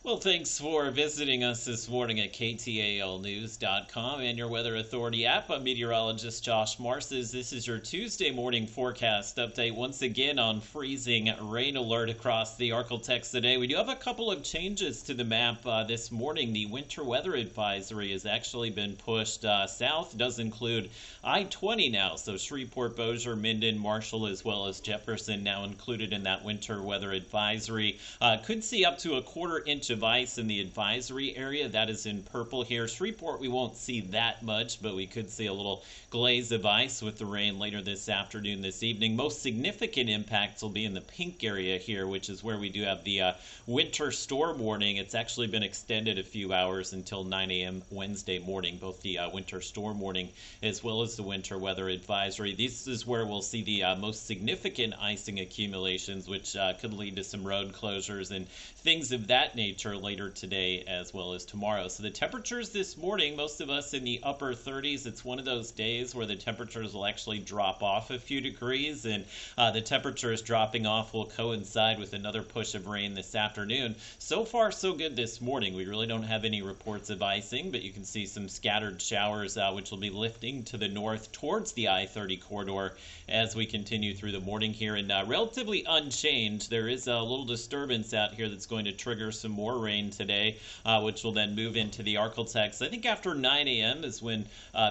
Well, thanks for visiting us this morning at ktalnews.com and your Weather Authority app. I'm meteorologist Josh Marces. This is your Tuesday morning forecast update. Once again on freezing rain alert across the Arklatex today. We do have a couple of changes to the map this morning. The winter weather advisory has actually been pushed south. It does include I-20 now, so Shreveport, Bossier, Minden, Marshall, as well as Jefferson now included in that winter weather advisory. Could see up to a quarter-inch of ice in the advisory area. That is in purple here. Shreveport, we won't see that much, but we could see a little glaze of ice with the rain later this afternoon, this evening. Most significant impacts will be in the pink area here, which is where we do have the winter storm warning. It's actually been extended a few hours until 9 a.m. Wednesday morning, both the winter storm warning as well as the winter weather advisory. This is where we'll see the most significant icing accumulations, which could lead to some road closures and things of that nature later today as well as tomorrow. So the temperatures this morning, most of us in the upper 30s. It's one of those days where the temperatures will actually drop off a few degrees, and the temperatures dropping off will coincide with another push of rain this afternoon. So far, so good this morning. We really don't have any reports of icing, but you can see some scattered showers, which will be lifting to the north towards the I-30 corridor as we continue through the morning here. And relatively unchanged, there is a little disturbance out here that's going to trigger some more rain today, which will then move into the Arklatex. I think after 9 a.m. is when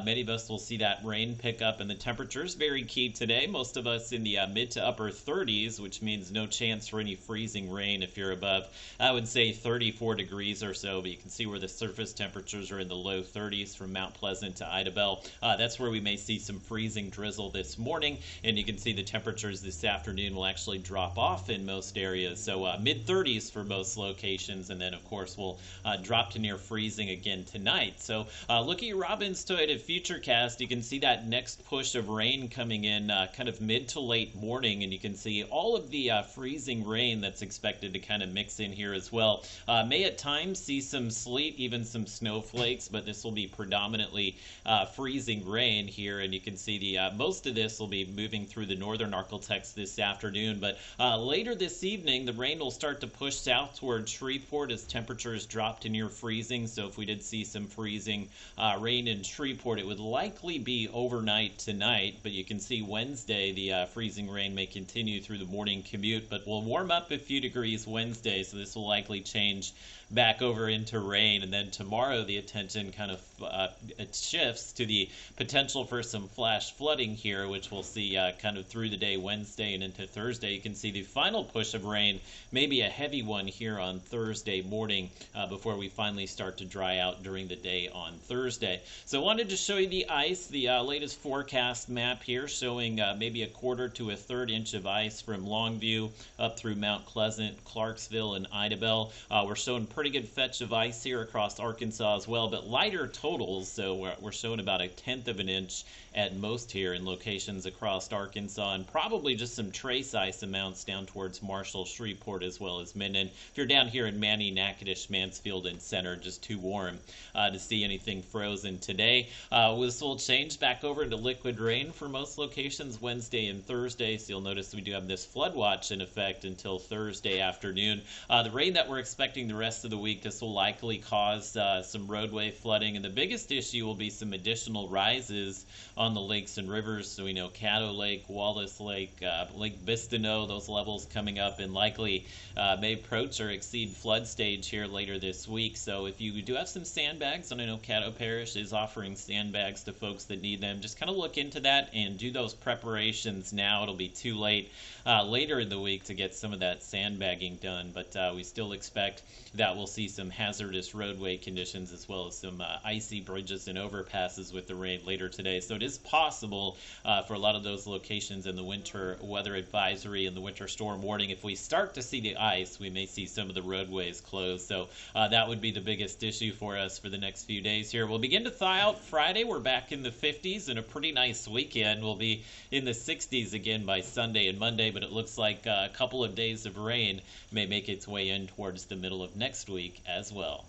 many of us will see that rain pick up, and the temperatures very key today. Most of us in the mid to upper 30s, which means no chance for any freezing rain if you're above, I would say 34 degrees or so, but you can see where the surface temperatures are in the low 30s from Mount Pleasant to Idabel. That's where we may see some freezing drizzle this morning, and you can see the temperatures this afternoon will actually drop off in most areas. So mid 30s for most locations, and then of course we'll drop to near freezing again tonight. So looking at Robbins Toyota Futurecast, you can see that next push of rain coming in kind of mid to late morning, and you can see all of the freezing rain that's expected to kind of mix in here as well. May at times see some sleet, even some snowflakes, but this will be predominantly freezing rain here, and you can see the most of this will be moving through the northern Arklatex this afternoon. But later this evening, the rain will start to push south towards Shreveport as temperatures drop to near freezing. So if we did see some freezing rain in Shreveport, it would likely be overnight tonight. But you can see Wednesday, the freezing rain may continue through the morning commute, but will warm up a few degrees Wednesday, so this will likely change back over into rain. And then tomorrow, the attention kind of it shifts to the potential for some flash flooding here, which we'll see kind of through the day Wednesday and into Thursday. You can see the final push of rain, maybe a heavy one here on Thursday morning before we finally start to dry out during the day on Thursday. So I wanted to show you the ice, the latest forecast map here showing maybe a quarter to a third inch of ice from Longview up through Mount Pleasant, Clarksville, and Idabel. We're showing pretty good fetch of ice here across Arkansas as well, but lighter totals, so we're showing about 1/10 of an inch at most here in locations across Arkansas, and probably just some trace ice amounts down towards Marshall, Shreveport, as well as Minden. If you're down here in Manny, Natchitoches, Mansfield, and Center, just too warm to see anything frozen today. This will change back over to liquid rain for most locations Wednesday and Thursday, so you'll notice we do have this flood watch in effect until Thursday afternoon. The rain that we're expecting the rest of the week, this will likely cause some roadway flooding, and the biggest issue will be some additional rises on the lakes and rivers. So we know Caddo Lake, Wallace Lake, Lake Bistineau, those levels coming up and likely may approach or exceed flood stage here later this week. So if you do have some sandbags, and I know Caddo Parish is offering sandbags to folks that need them, just kind of look into that and do those preparations now. It'll be too late later in the week to get some of that sandbagging done, but we still expect that we'll see some hazardous roadway conditions as well as some icy bridges and overpasses with the rain later today. So it is possible for a lot of those locations in the winter weather advisory and the winter storm warning, if we start to see the ice, we may see some of the roadways closed. So that would be the biggest issue for us for the next few days here. We'll begin to thaw out Friday. We're back in the 50s and a pretty nice weekend. We'll be in the 60s again by Sunday and Monday, but it looks like a couple of days of rain may make its way in towards the middle of next week as well.